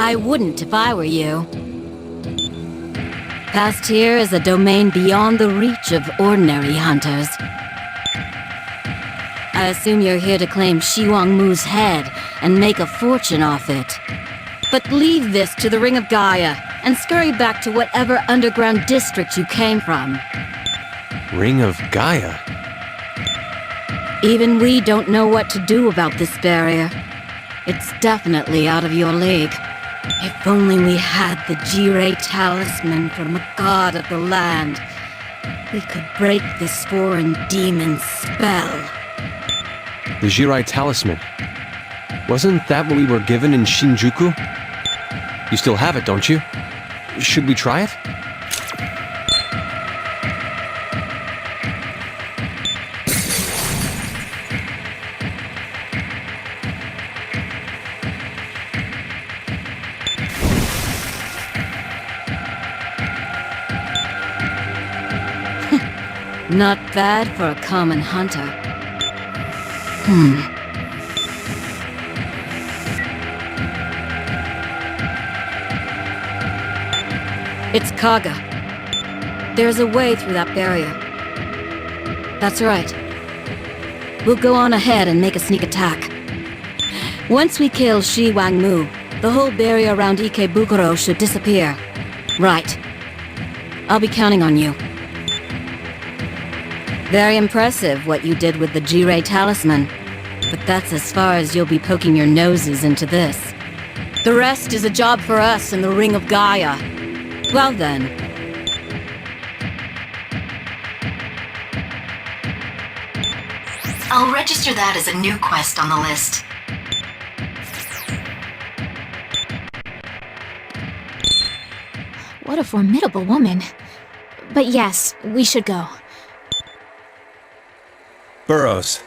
I wouldn't if I were you. Past here is a domain beyond the reach of ordinary hunters. I assume you're here to claim Shi Wangmu's head and make a fortune off it. But leave this to the Ring of Gaia and scurry back to whatever underground district you came from. Ring of Gaia? Even we don't know what to do about this barrier. It's definitely out of your league. If only we had the Jirei Talisman from a god of the land, we could break this foreign demon's spell. The Jirei Talisman. Wasn't that what we were given in Shinjuku? You still have it, don't you? Should we try it? Not bad for a common hunter. It's Kaga. There's a way through that barrier. That's right. We'll go on ahead and make a sneak attack. Once we kill Shi Wangmu, the whole barrier around Ikebukuro should disappear. Right. I'll be counting on you. Very impressive what you did with the Jirei Talisman. But that's as far as you'll be poking your noses into this. The rest is a job for us in the Ring of Gaia. Well then. I'll register that as a new quest on the list. What a formidable woman. But yes, we should go. Burroughs.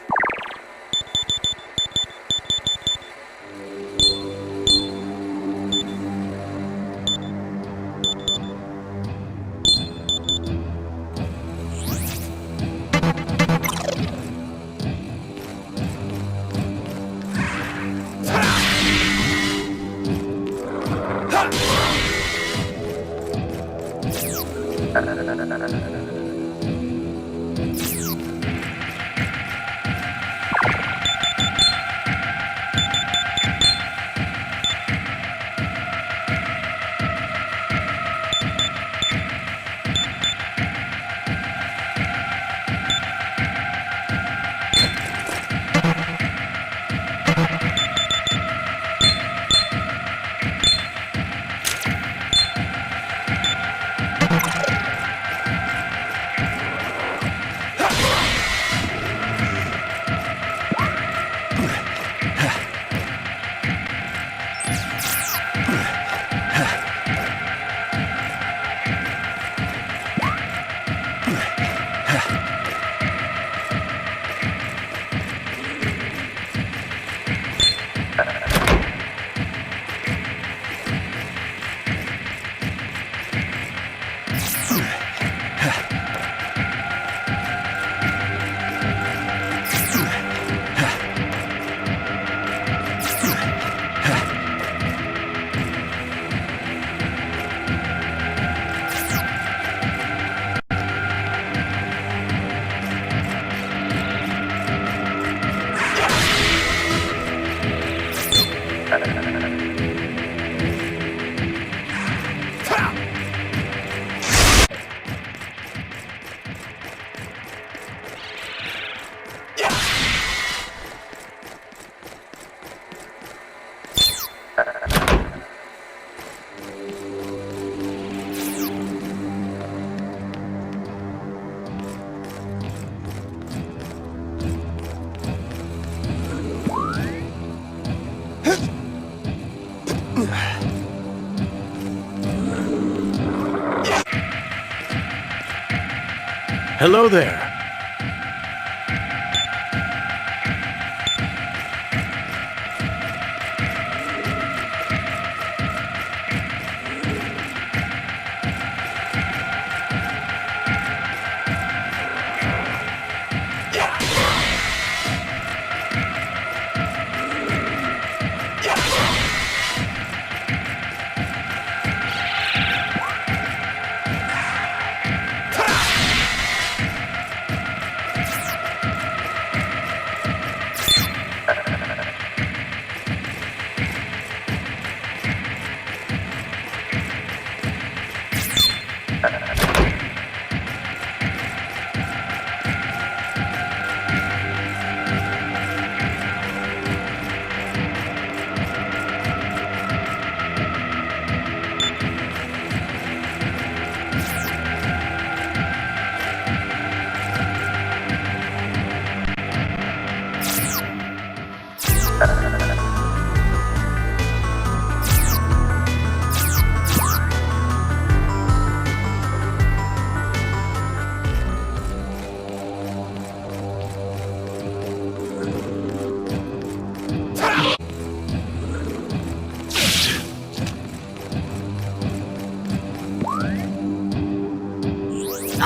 Hello there.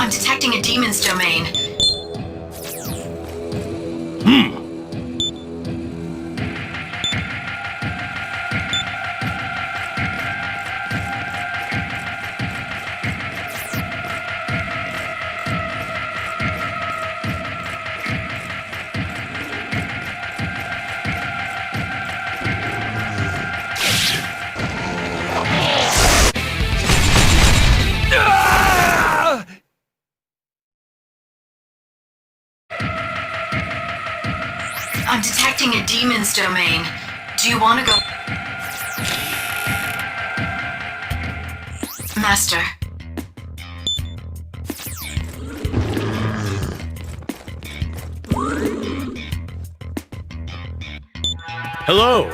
I'm detecting a demon's domain. I'm detecting a demon's domain. Do you want to go? Master. Hello.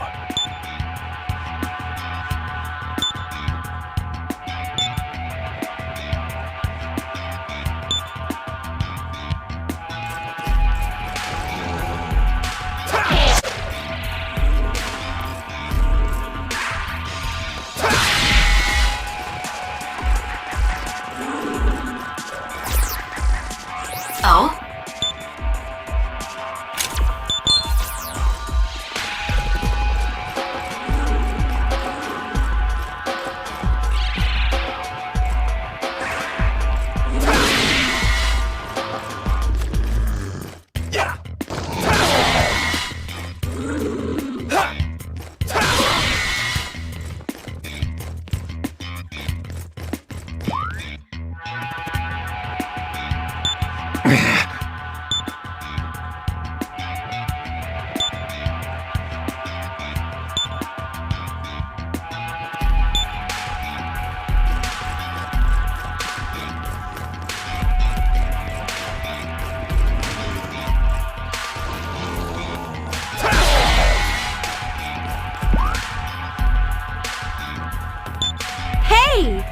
Oh? Hey!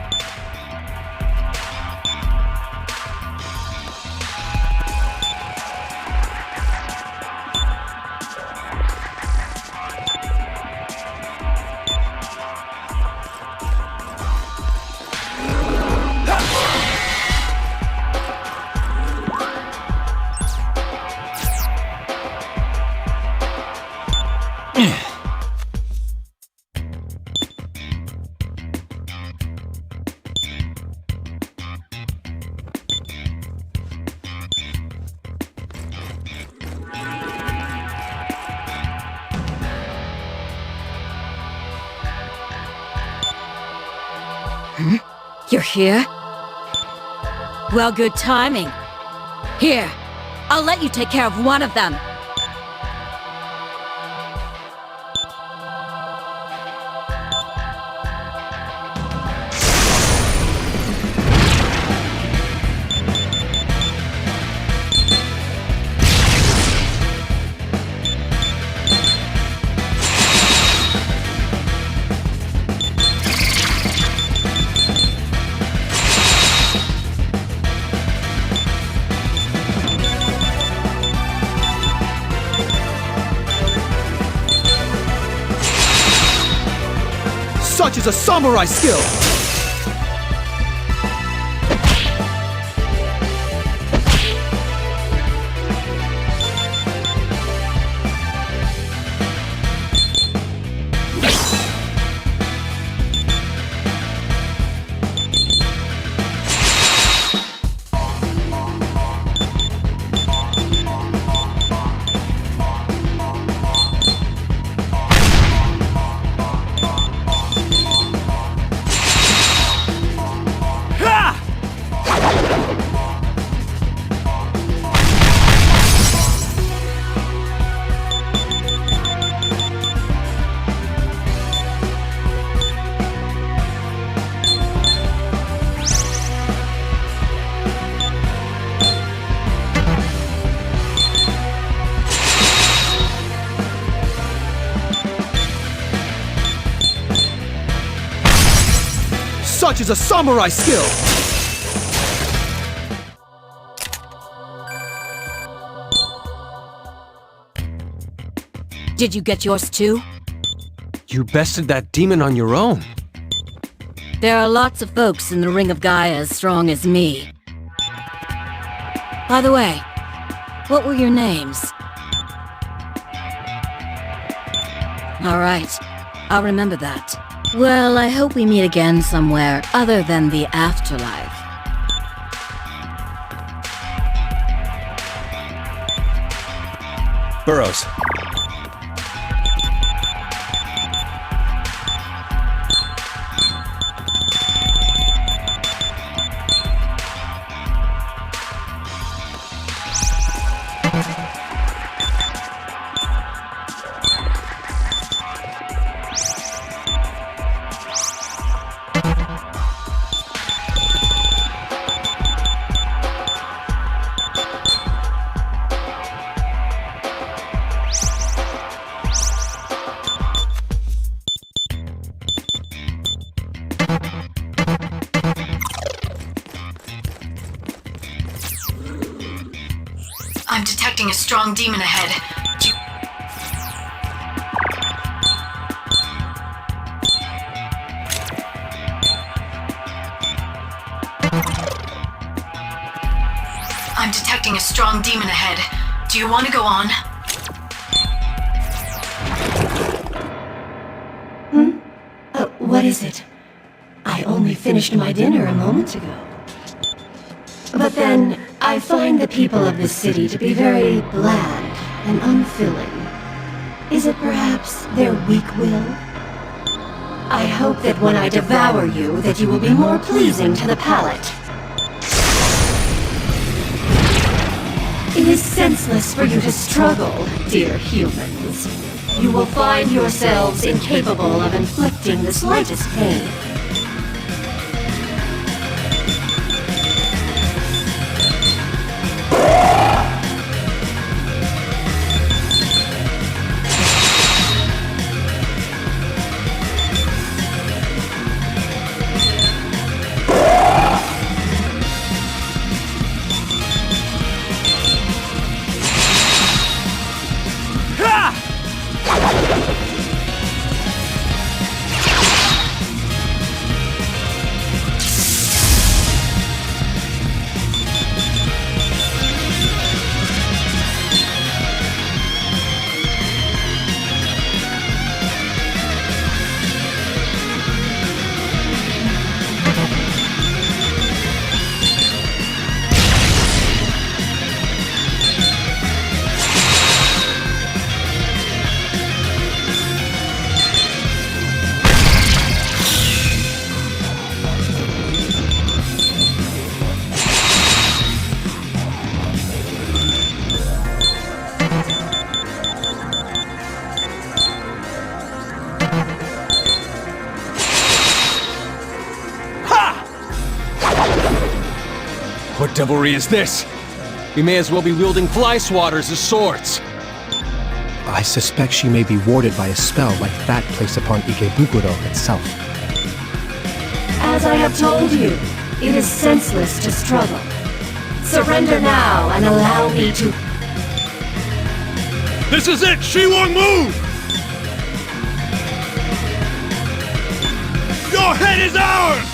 You're here? Well, good timing. Here, I'll let you take care of one of them. Such is a samurai skill! Such is a samurai skill! Did you get yours too? You bested that demon on your own. There are lots of folks in the Ring of Gaia as strong as me. By the way, what were your names? Alright, I'll remember that. Well, I hope we meet again somewhere other than the afterlife. Burrows. I'm detecting a strong demon ahead. I'm detecting a strong demon ahead. Do you want to go on? What is it? I only finished my dinner a moment ago. But then, I find the people of this city to be very bland and unfilling. Is it perhaps their weak will? I hope that when I devour you, that you will be more pleasing to the palate. It is senseless for you to struggle, dear humans. You will find yourselves incapable of inflicting the slightest pain. What devilry is this? We may as well be wielding fly swatters as swords. I suspect she may be warded by a spell like that placed upon Ikebukuro itself. As I have told you, it is senseless to struggle. Surrender now and allow me to... This is it! Shiwong, move! Your head is ours!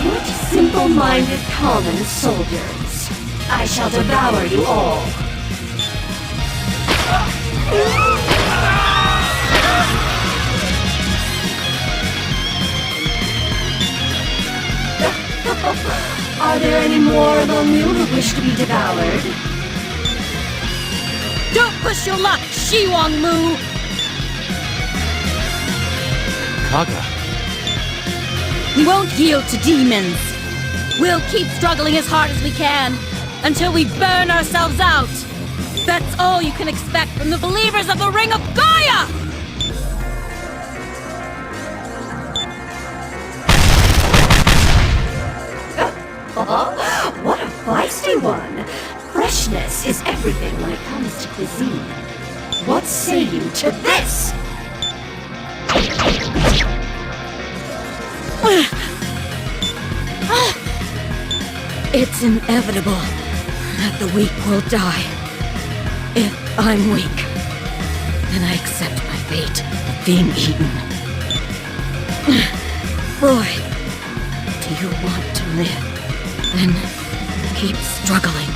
What simple-minded common soldiers. I shall devour you all. Are there any more among you who wish to be devoured? Don't push your luck, Shiwong Mu! Kaga. We won't yield to demons. We'll keep struggling as hard as we can until we burn ourselves out. That's all you can expect from the believers of the Ring of Gaia! What a feisty one! Freshness is everything when it comes to cuisine. What say you to this? It's inevitable that the weak will die. If I'm weak, then I accept my fate of being eaten. Boy, do you want to live? Then keep struggling.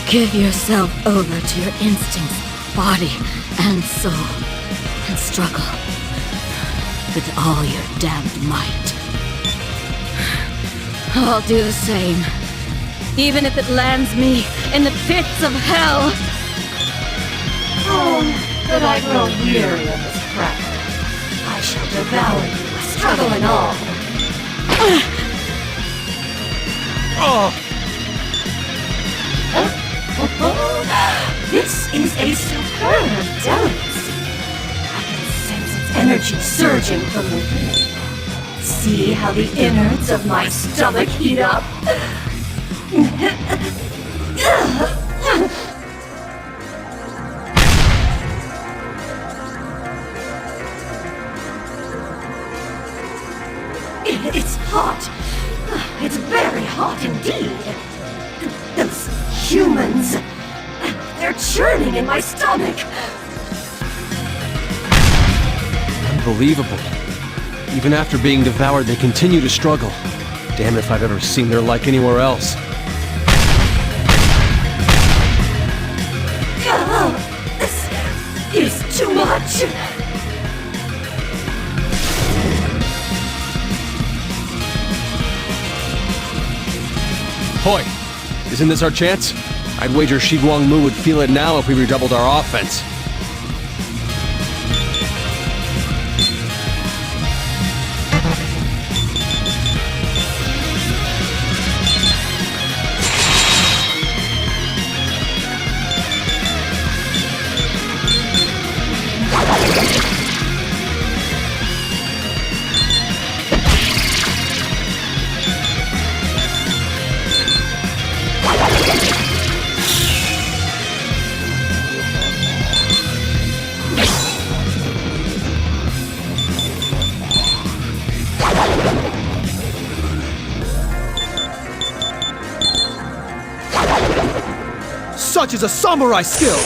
Give yourself over to your instincts, body and soul, and struggle with all your damned might. I'll do the same, even if it lands me in the pits of hell. Oh, that I grow weary of this crap. I shall devour you, struggle and all. This is a superb delicacy. I can sense its energy surging from within. See how the innards of my stomach heat up? It's hot. It's very hot indeed. Those humans, they're churning in my stomach. Unbelievable. Even after being devoured, they continue to struggle. Damn if I've ever seen their like anywhere else. This is too much. Hoi, isn't this our chance? I'd wager Shi Guangmu would feel it now if we redoubled our offense. Such is a samurai skill!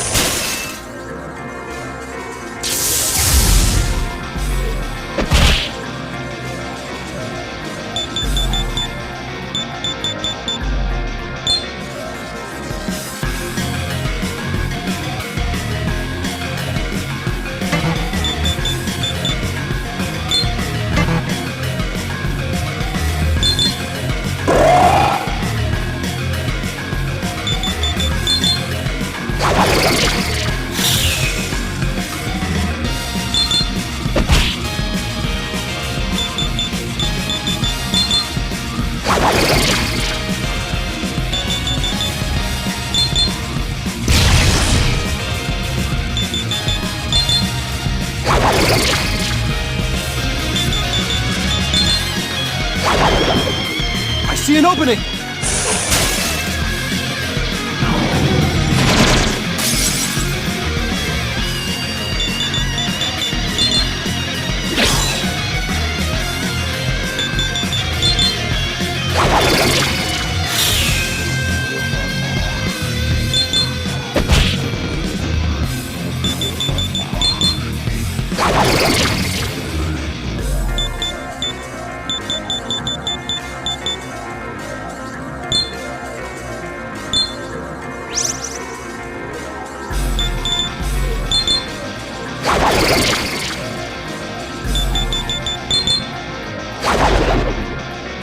I see an opening!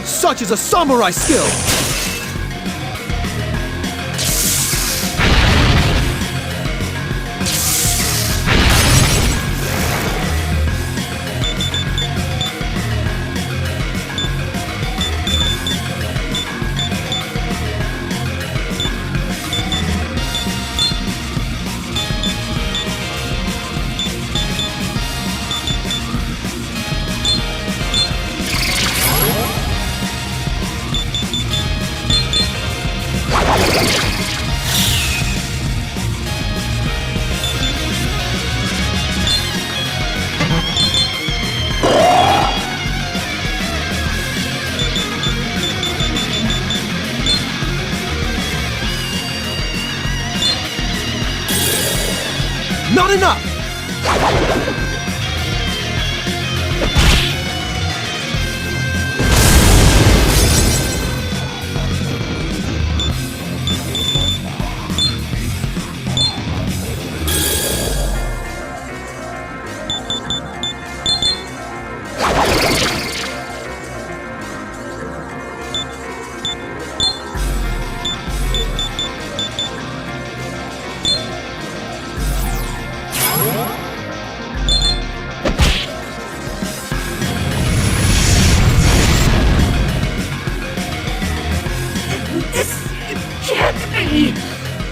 Such is a samurai skill! Not enough! This can't be!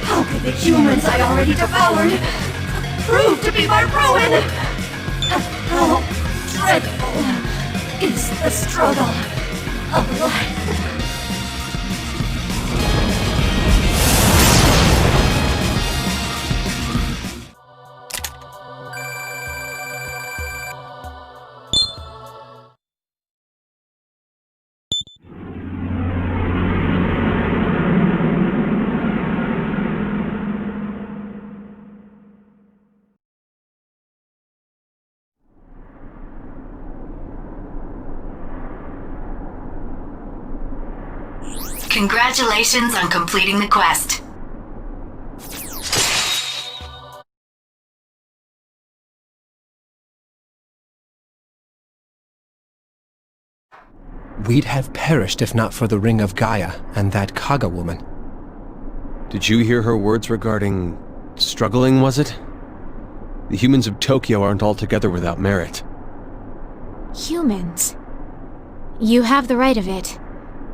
How could the humans I already devoured prove to be my ruin? How dreadful is the struggle of life. Congratulations on completing the quest. We'd have perished if not for the Ring of Gaia and that Kaga woman. Did you hear her words regarding struggling, was it? The humans of Tokyo aren't altogether without merit. Humans. You have the right of it.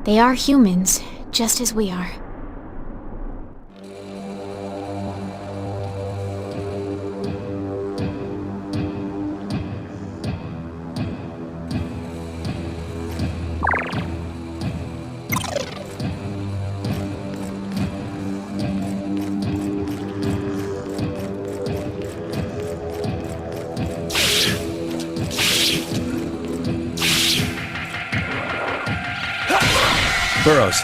They are humans, just as we are. Burrows.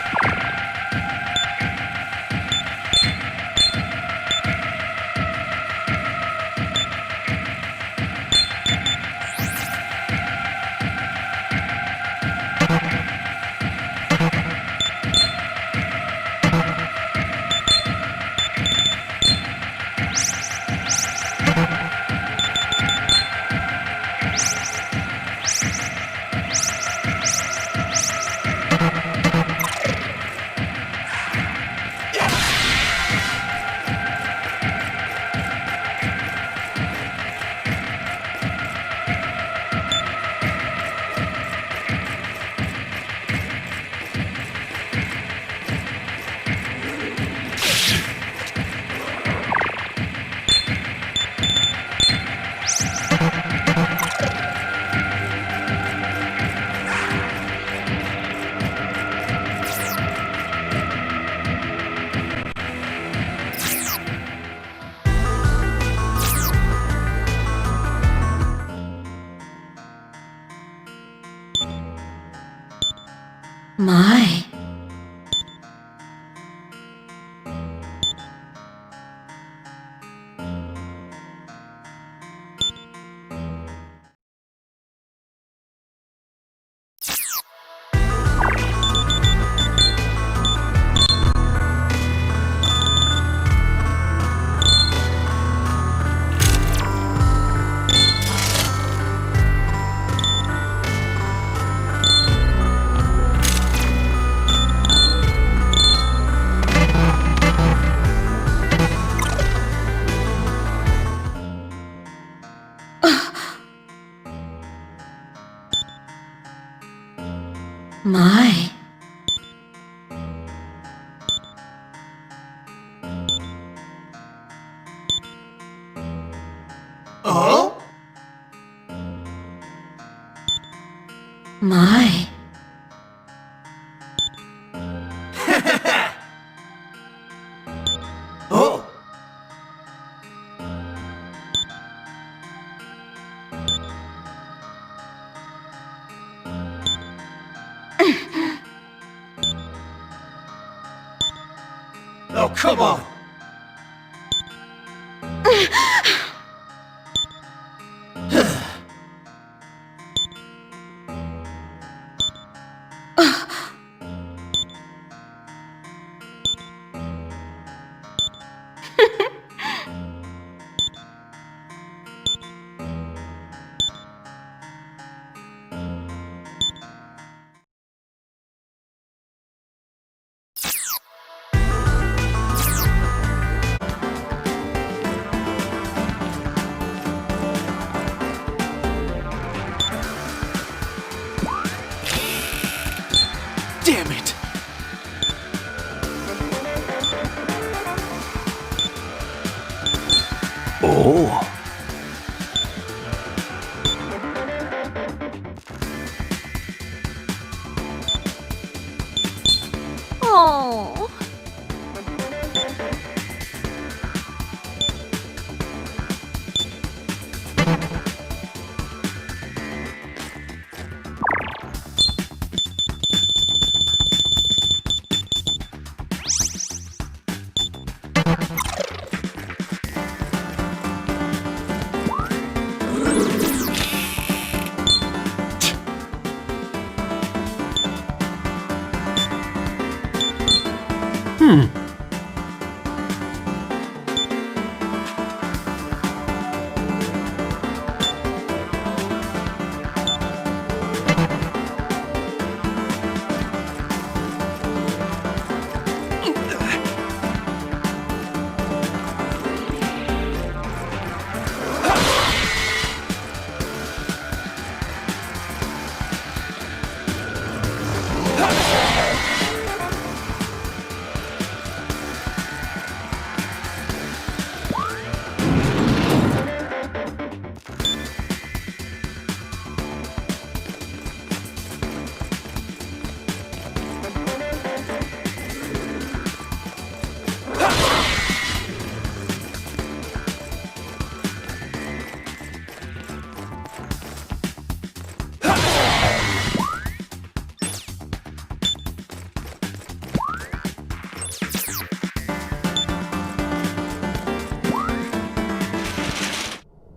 My. My. Oh? My. Oh? Oh, come on! Oh.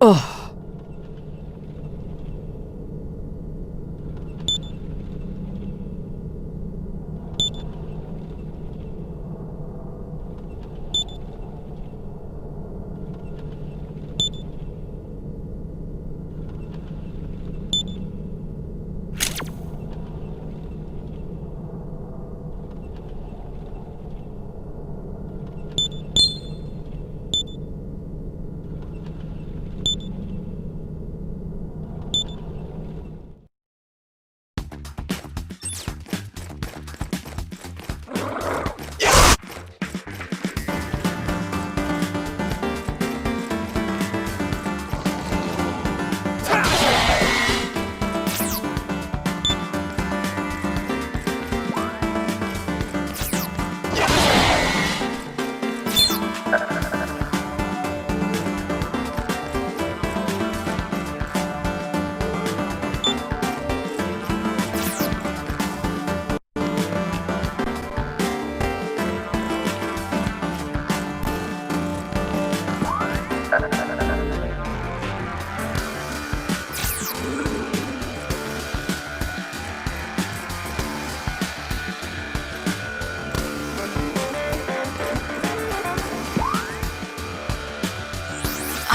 Oh.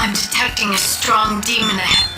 I'm detecting a strong demon ahead.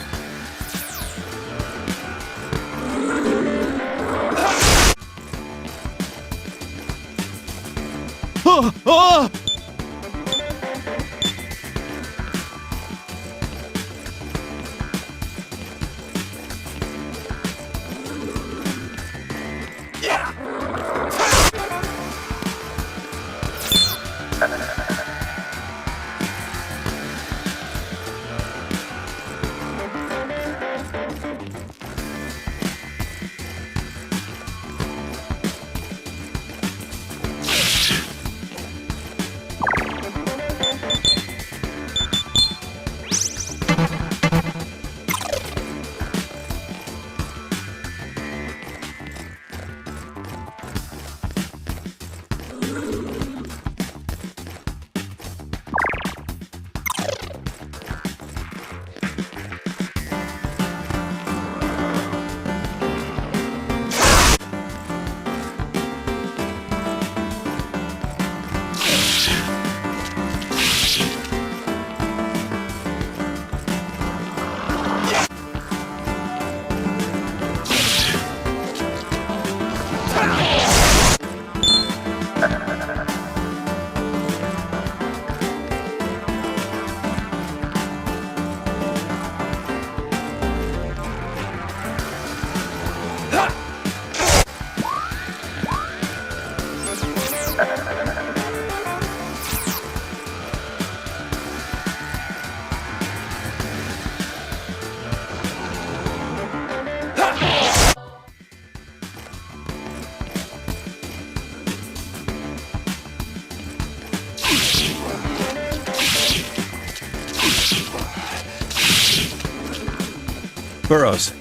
burrows.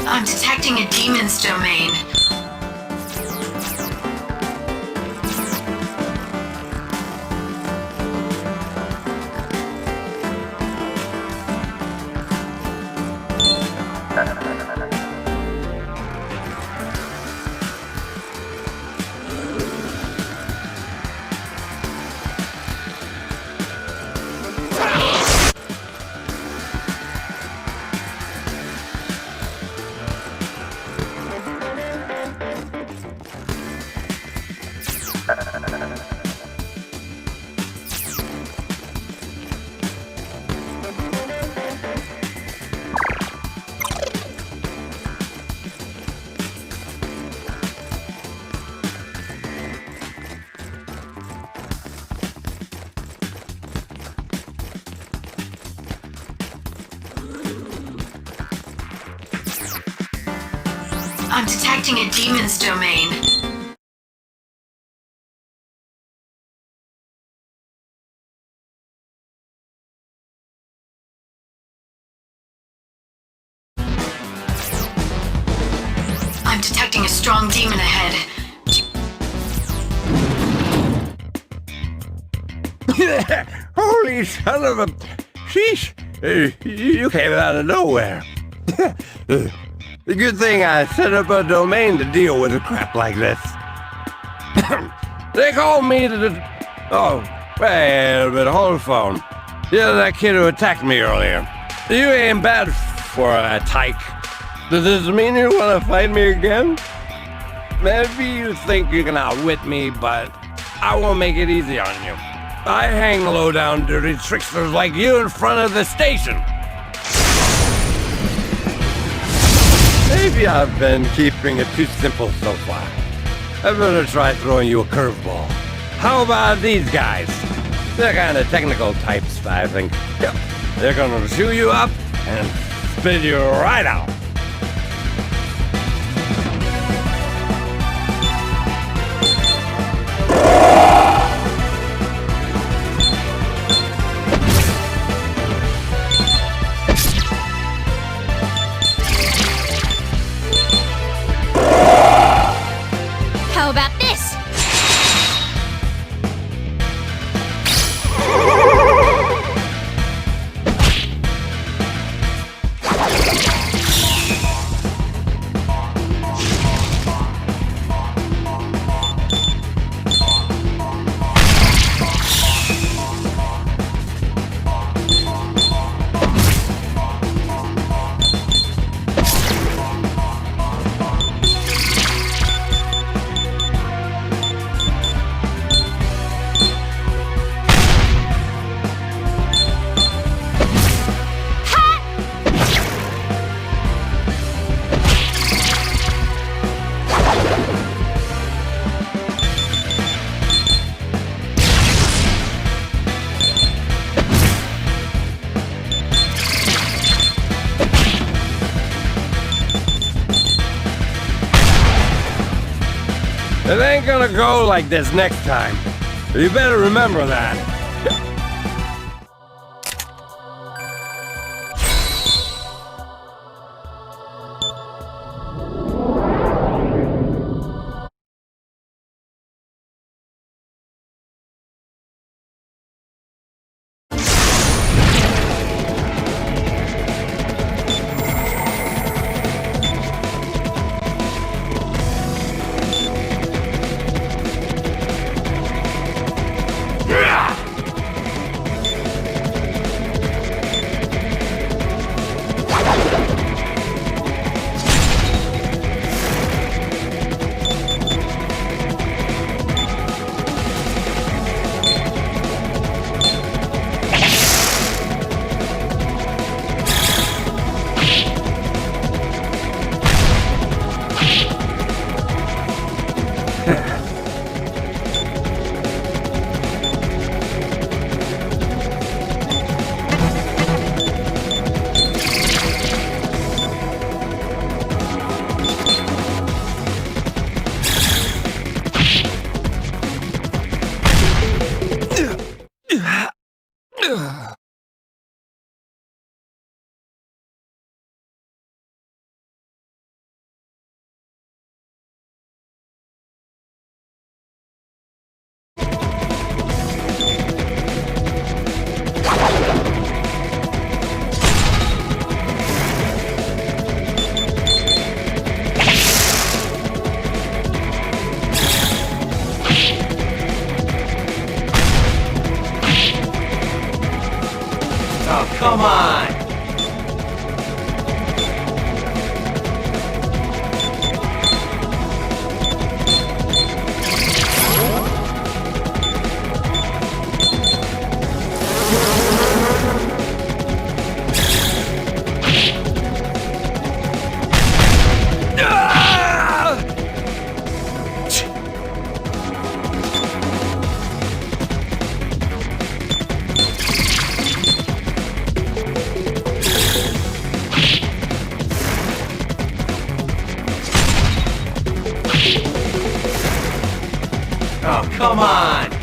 I'm detecting a demon's domain. I'm detecting a demon's domain. I'm detecting a strong demon ahead. Holy son of a... Sheesh! You came out of nowhere. The good thing I set up a domain to deal with a crap like this. They call me the... Oh, wait a minute, hold the phone. Yeah, that kid who attacked me earlier. You ain't bad for a tyke. Does this mean you want to fight me again? Maybe you think you can outwit me, but I won't make it easy on you. I hang low-down dirty tricksters like you in front of the station. Maybe I've been keeping it too simple so far. I better try throwing you a curveball. How about these guys? They're kind of technical types, I think. Yep. They're gonna chew you up and spit you right out. How about this? It ain't gonna go like this next time. You better remember that. come on! Oh, come on!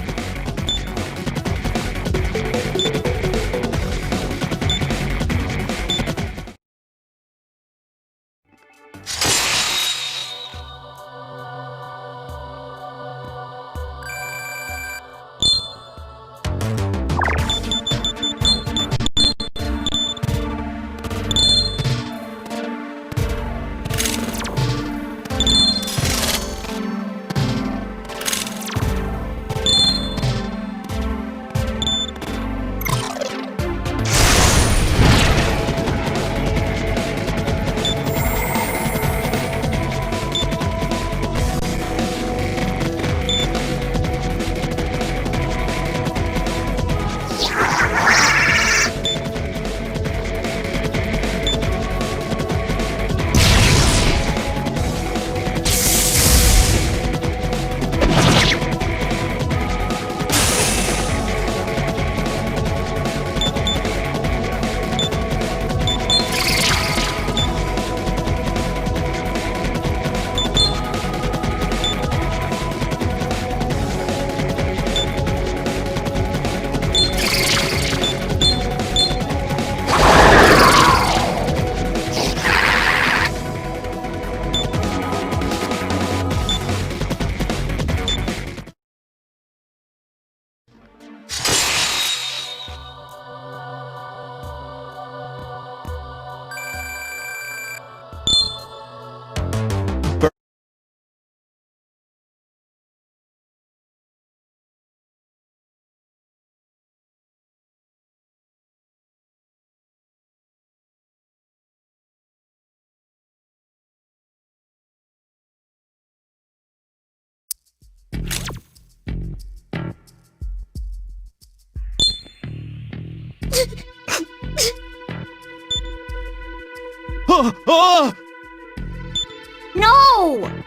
No!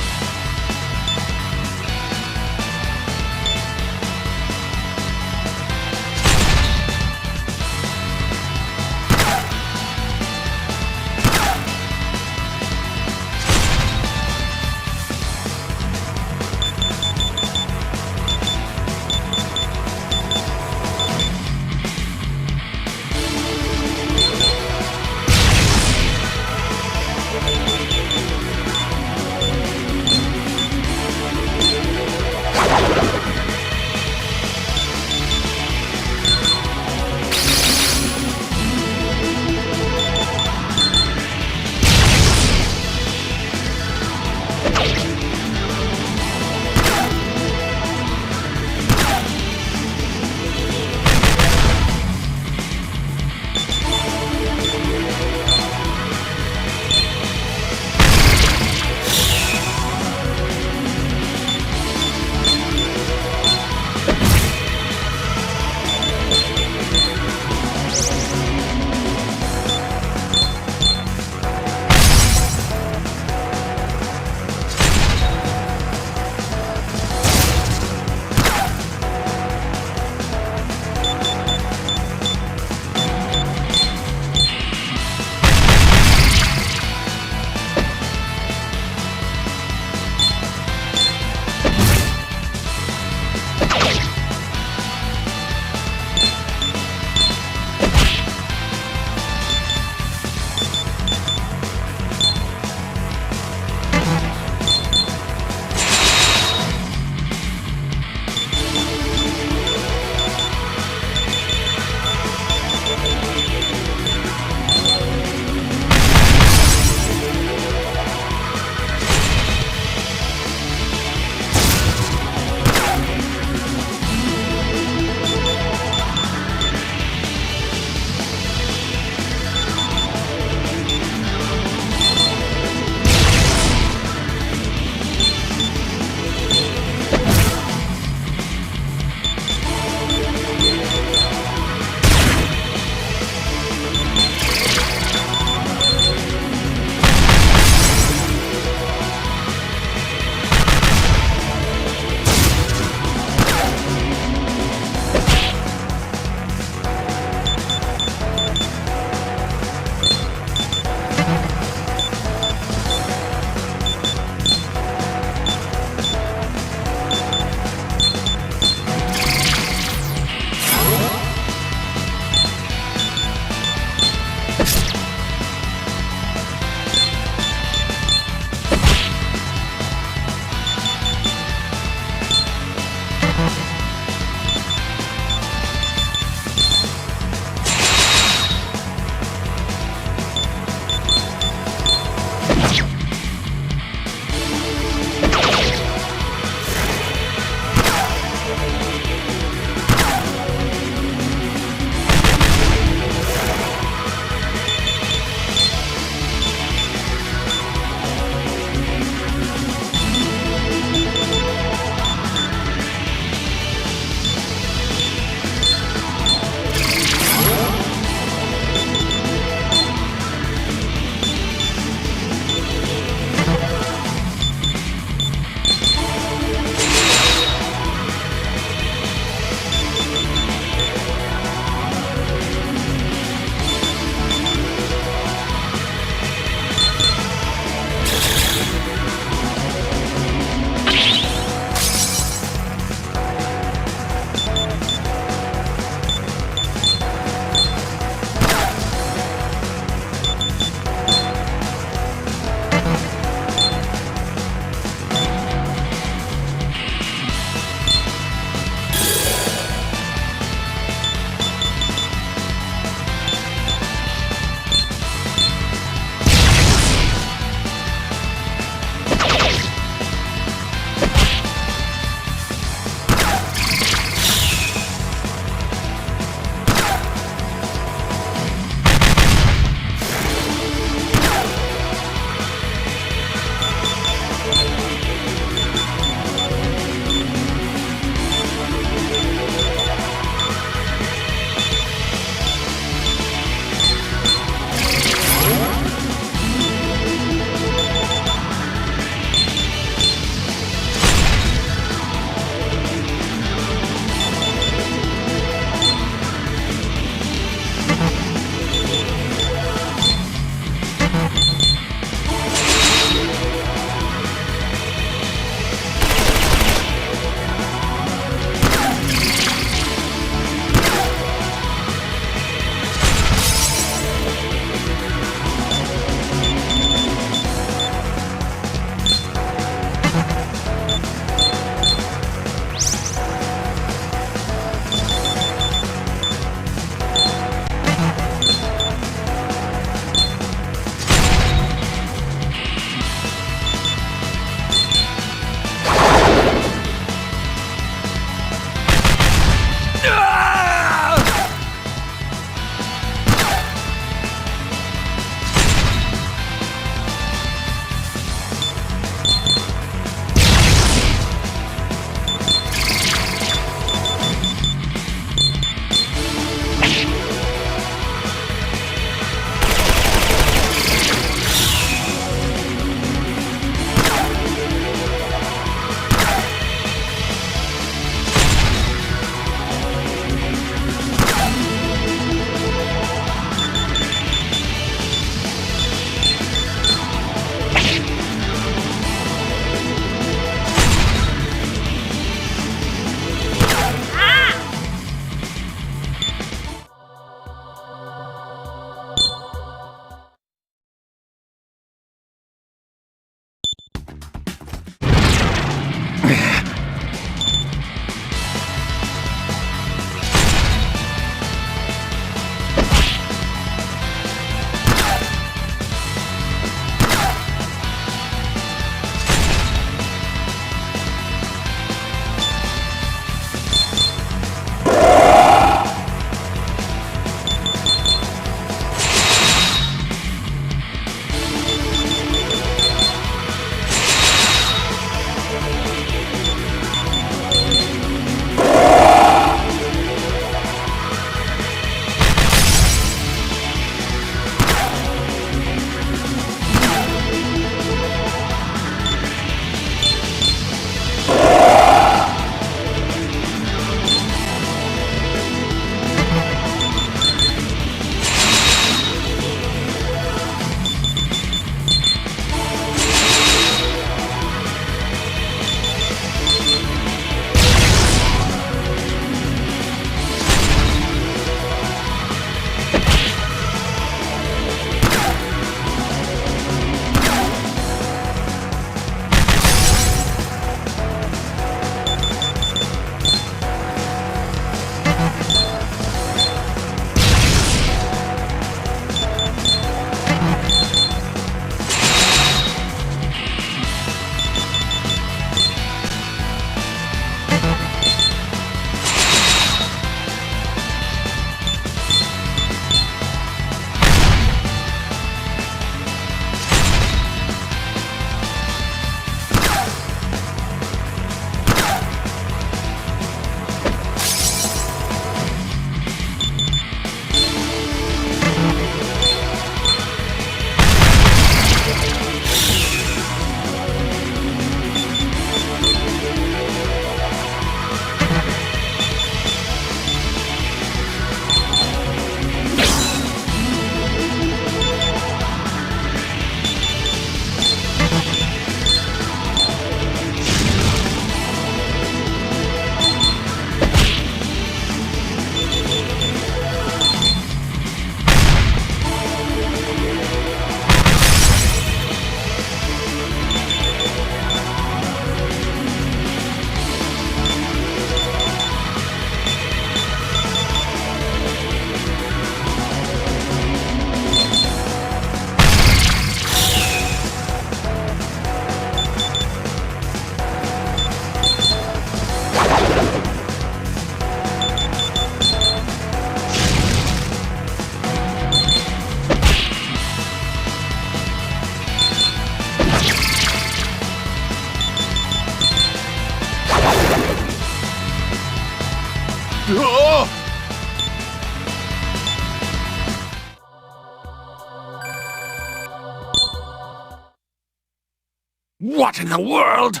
What in the world?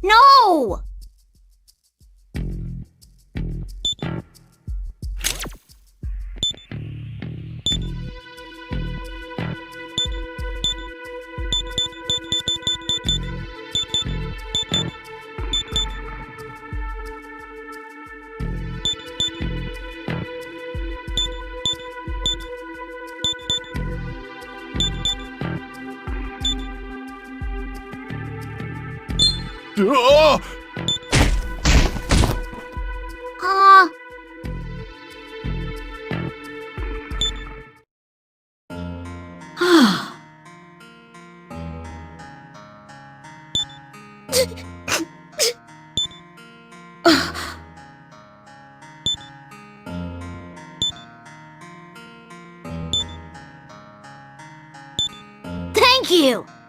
No! Oh! Thank you!